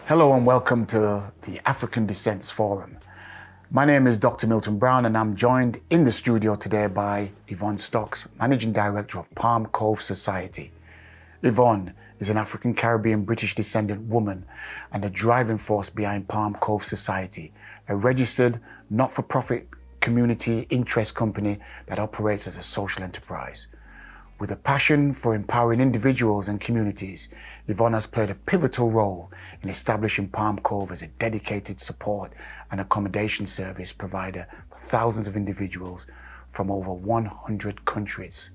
Hello and welcome to the African Descents Forum. My name is Dr. Milton Brown and I'm joined in the studio today by Yvonne Stocks, Managing Director of Palm Cove Society. Yvonne is an African Caribbean British descendant woman and a driving force behind Palm Cove Society, a registered not-for-profit community interest company that operates as a social enterprise. With a passion for empowering individuals and communities, Yvonne has played a pivotal role in establishing Palm Cove as a dedicated support and accommodation service provider for thousands of individuals from over 100 countries.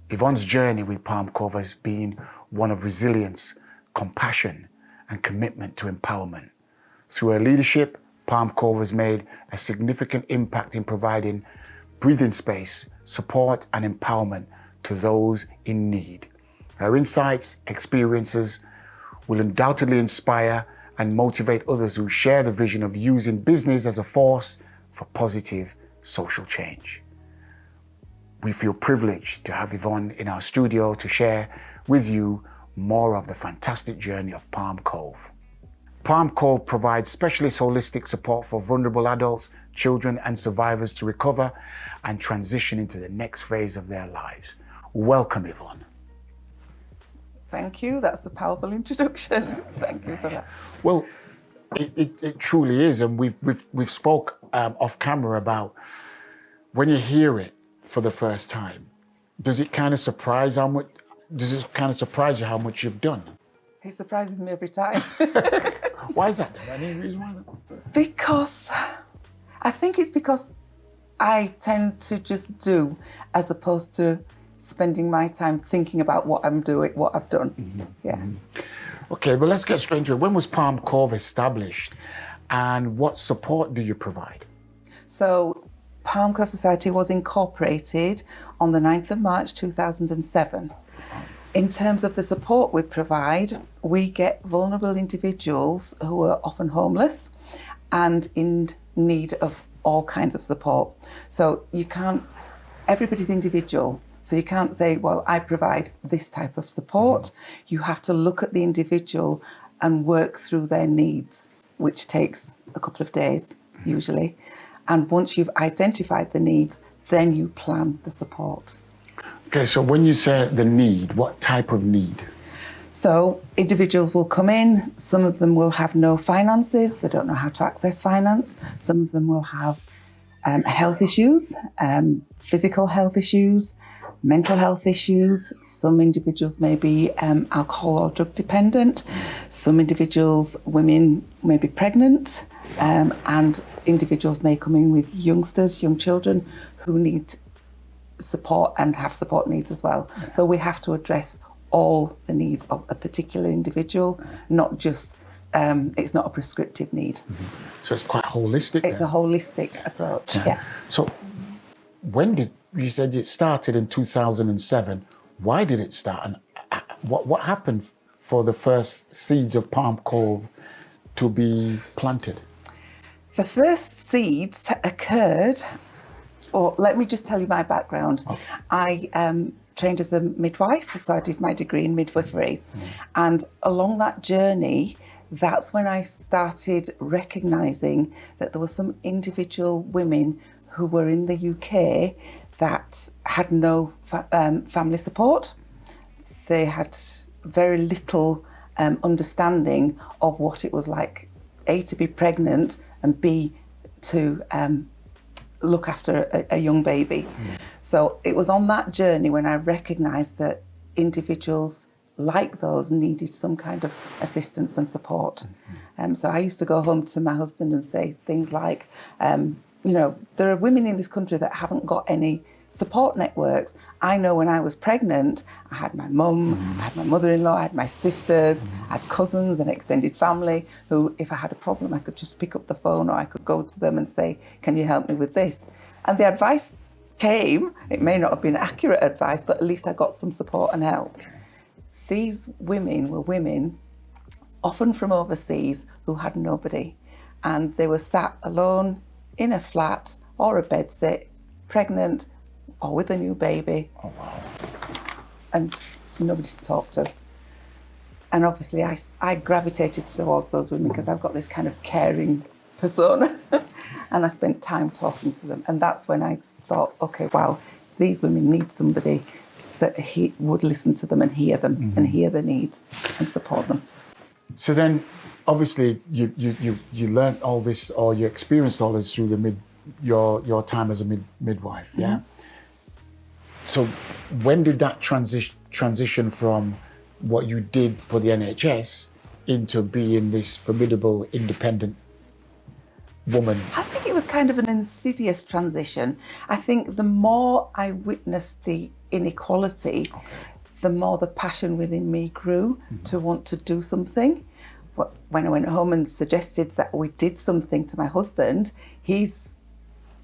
Yvonne's journey with Palm Cove has been one of resilience, compassion, and commitment to empowerment. Through her leadership, Palm Cove has made a significant impact in providing breathing space, support, and empowerment to those in need. Her insights, experiences will undoubtedly inspire and motivate others who share the vision of using business as a force for positive social change. We feel privileged to have Yvonne in our studio to share with you more of the fantastic journey of Palm Cove. Palm Cove provides specialist holistic support for vulnerable adults, children, and survivors to recover and transition into the next phase of their lives. Welcome, Yvonne. Thank you. That's a powerful introduction. Thank you for that. Well, it truly is, and we've spoke off camera about when you hear it for the first time. Does it kind of surprise how much? Does it kind of surprise you how much you've done? It surprises me every time. Why is that? Any reason why? Because I think it's because I tend to just do, as opposed to spending my time thinking about what I'm doing, what I've done. Mm-hmm. Yeah. Mm-hmm. Okay, well, let's get straight into it. When was Palm Cove established and what support do you provide? So Palm Cove Society was incorporated on the 9th of March 2007. In terms of the support we provide, we get vulnerable individuals who are often homeless and in need of all kinds of support. So everybody's individual. So you can't say, well, I provide this type of support. You have to look at the individual and work through their needs, which takes a couple of days usually. And once you've identified the needs, then you plan the support. Okay, so when you say the need, what type of need? So individuals will come in, some of them will have no finances, they don't know how to access finance. Some of them will have health issues, physical health issues, mental health issues. Some individuals may be alcohol or drug dependent. Some individuals, women, may be pregnant, and individuals may come in with youngsters, young children who need support and have support needs as well. Yeah. So we have to address all the needs of a particular individual, not just, it's not a prescriptive need. Mm-hmm. So it's quite holistic. It's a holistic approach, yeah. So you said it started in 2007. Why did it start? And what happened for the first seeds of Palm Cove to be planted? The first seeds occurred, or let me just tell you my background. Okay. I trained as a midwife, so I did my degree in midwifery. Mm-hmm. And along that journey, that's when I started recognising that there were some individual women who were in the UK that had no family support. They had very little understanding of what it was like, A, to be pregnant, and B, to look after a young baby. Mm. So it was on that journey when I recognised that individuals like those needed some kind of assistance and support. Mm-hmm. So I used to go home to my husband and say things like, there are women in this country that haven't got any support networks. I know when I was pregnant, I had my mum, I had my mother-in-law, I had my sisters, I had cousins and extended family who, if I had a problem, I could just pick up the phone or I could go to them and say, can you help me with this? And the advice came. It may not have been accurate advice, but at least I got some support and help. These women were women, often from overseas, who had nobody. And they were sat alone in a flat or a bedsit, pregnant or with a new baby. Oh, wow. And nobody to talk to. And obviously I gravitated towards those women because I've got this kind of caring persona. And I spent time talking to them. And that's when I thought, okay, wow, these women need somebody that he would listen to them and hear them and hear their needs and support them. So then, obviously, you learned all this, or you experienced all this through your time as a midwife, yeah? So when did that transition from what you did for the NHS into being this formidable, independent woman? I think it was kind of an insidious transition. I think the more I witnessed the inequality, the more the passion within me grew to want to do something. When I went home and suggested that we did something to my husband, his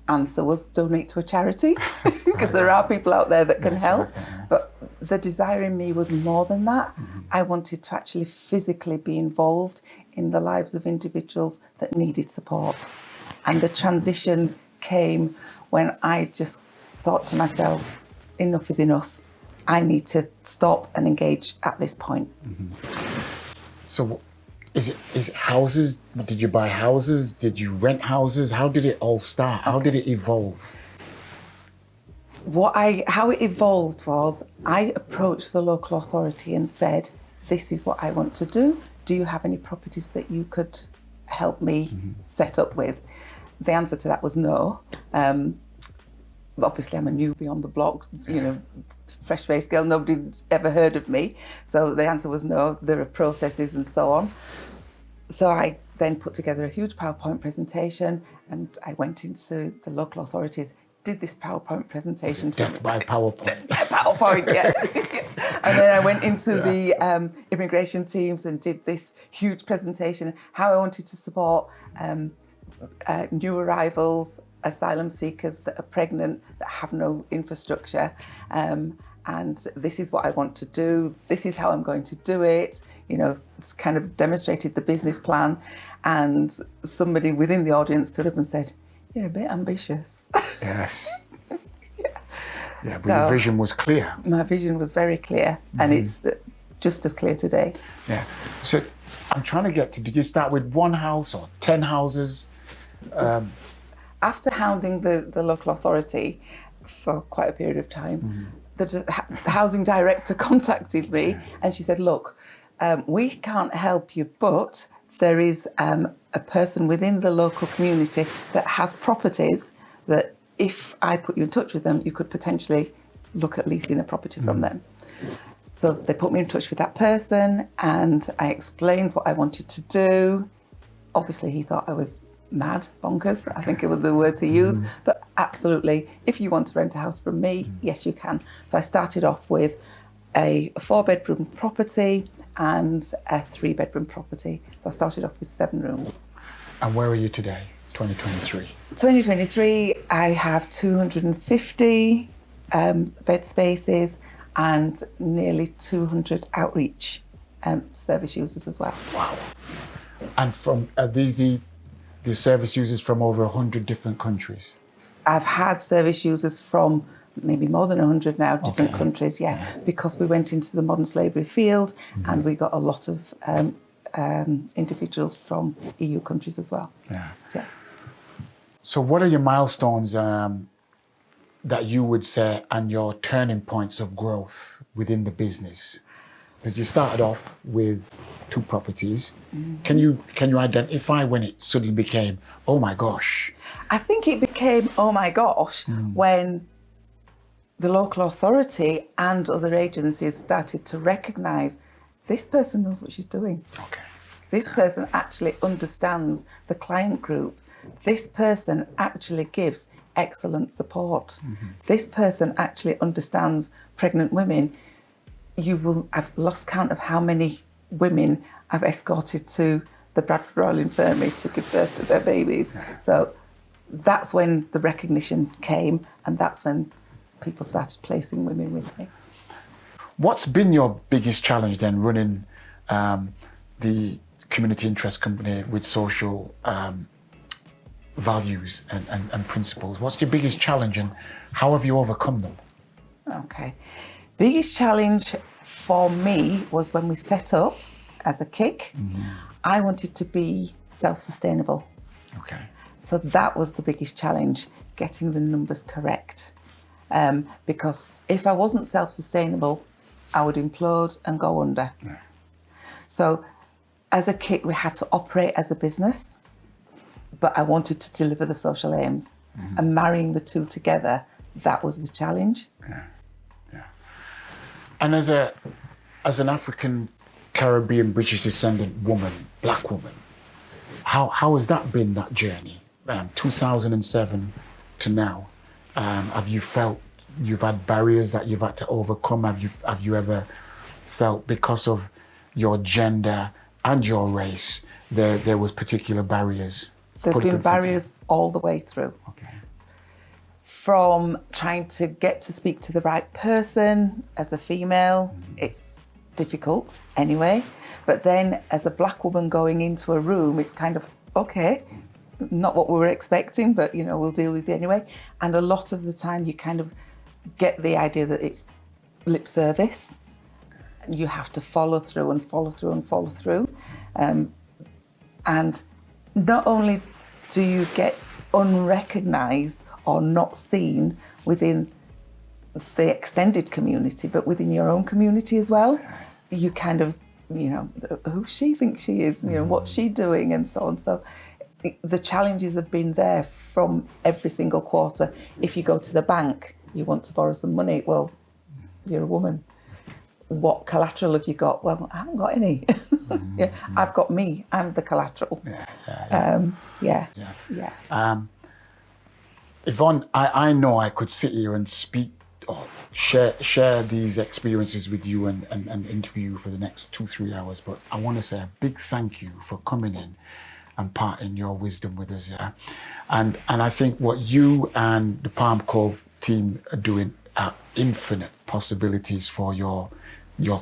answer was donate to a charity, because there are people out there that can help. But the desire in me was more than that. I wanted to actually physically be involved in the lives of individuals that needed support. And the transition came when I just thought to myself, enough is enough. I need to stop and engage at this point. So is it houses? Did you buy houses? Did you rent houses? How did it all start? How did it evolve? How it evolved was I approached the local authority and said, this is what I want to do. Do you have any properties that you could help me set up with? The answer to that was no. Obviously, I'm a newbie on the block, fresh-faced girl, nobody'd ever heard of me. So the answer was no, there are processes and so on. So I then put together a huge PowerPoint presentation and I went into the local authorities, did this PowerPoint presentation. Death by PowerPoint. Death by PowerPoint, yeah. And then I went into the immigration teams and did this huge presentation, how I wanted to support new arrivals, asylum seekers that are pregnant, that have no infrastructure. And this is what I want to do. This is how I'm going to do it. It's kind of demonstrated the business plan. And somebody within the audience stood up and said, "You're a bit ambitious." Yes. Yeah, but your vision was clear. My vision was very clear, and it's just as clear today. Yeah. So I'm trying to get to, did you start with one house or 10 houses? After hounding the local authority for quite a period of time, the housing director contacted me and she said, look, we can't help you, but there is a person within the local community that has properties that if I put you in touch with them, you could potentially look at leasing a property from them. So they put me in touch with that person and I explained what I wanted to do. Obviously, he thought I was mad, bonkers, I think it was the words he used, but absolutely, if you want to rent a house from me, yes, you can. So I started off with a 4-bedroom property and a 3-bedroom property. So I started off with 7 rooms. And where are you today, 2023? 2023, I have 250 bed spaces and nearly 200 outreach service users as well. Wow. And from these the service users from over 100 different countries? I've had service users from maybe more than 100 now, different countries, because we went into the modern slavery field and we got a lot of individuals from EU countries as well. So what are your milestones that you would say and your turning points of growth within the business? Because you started off with 2 properties. Can you identify when it suddenly became, oh my gosh? I think it became, oh my gosh, when the local authority and other agencies started to recognise this person knows what she's doing. This person actually understands the client group. This person actually gives excellent support. This person actually understands pregnant women. I've lost count of how many women I've escorted to the Bradford Royal Infirmary to give birth to their babies. So that's when the recognition came, and that's when people started placing women with me. What's been your biggest challenge then, running the community interest company with social values and principles? What's your biggest challenge and how have you overcome them? Okay. Biggest challenge for me was when we set up as a kick. I wanted to be self-sustainable. Okay. So that was the biggest challenge, getting the numbers correct. Because if I wasn't self-sustainable, I would implode and go under. Yeah. So as a kick, we had to operate as a business, but I wanted to deliver the social aims. And marrying the two together, that was the challenge. Yeah. Yeah. And as an African, Caribbean, British descendant woman, black woman, how has that been, that journey? 2007 to now. Have you felt you've had barriers that you've had to overcome? Have you ever felt because of your gender and your race there was particular barriers? There have been barriers all the way through. Okay. From trying to get to speak to the right person as a female, it's difficult anyway. But then as a black woman going into a room, it's kind of, okay, not what we were expecting, but we'll deal with it anyway. And a lot of the time you kind of get the idea that it's lip service. You have to follow through and follow through and follow through. And not only do you get unrecognised or not seen within the extended community, but within your own community as well, you kind of, who she thinks she is, what's she doing and so on. So the challenges have been there from every single quarter. If you go to the bank, you want to borrow some money, well, you're a woman. What collateral have you got? Well, I haven't got any. Yeah, I've got me. I'm the collateral. Yeah. Yvonne, I know I could sit here and speak or share these experiences with you and interview you for the next 2-3 hours, but I want to say a big thank you for coming in and imparting your wisdom with us. Yeah, and I think what you and the Palm Cove team are doing are infinite possibilities for your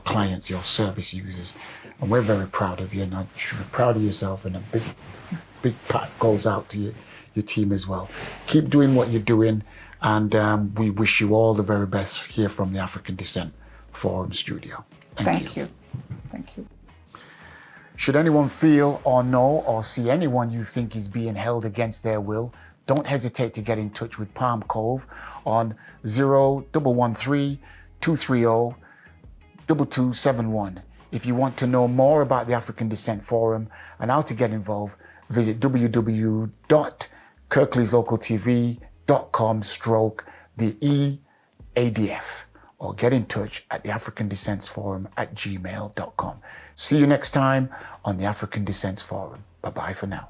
clients, your service users, and we're very proud of you, and you should be proud of yourself, and a big pat goes out to your team as well. Keep doing what you're doing, and we wish you all the very best here from the African Descent Forum studio. Thank you. Thank you. Should anyone feel or know or see anyone you think is being held against their will, don't hesitate to get in touch with Palm Cove on 0113 230 2271. If you want to know more about the African Descent Forum and how to get involved, visit www.kirkleslocaltv.com/the ADF or get in touch at the African Descent Forum @gmail.com. See you next time on the African Descent Forum. Bye-bye for now.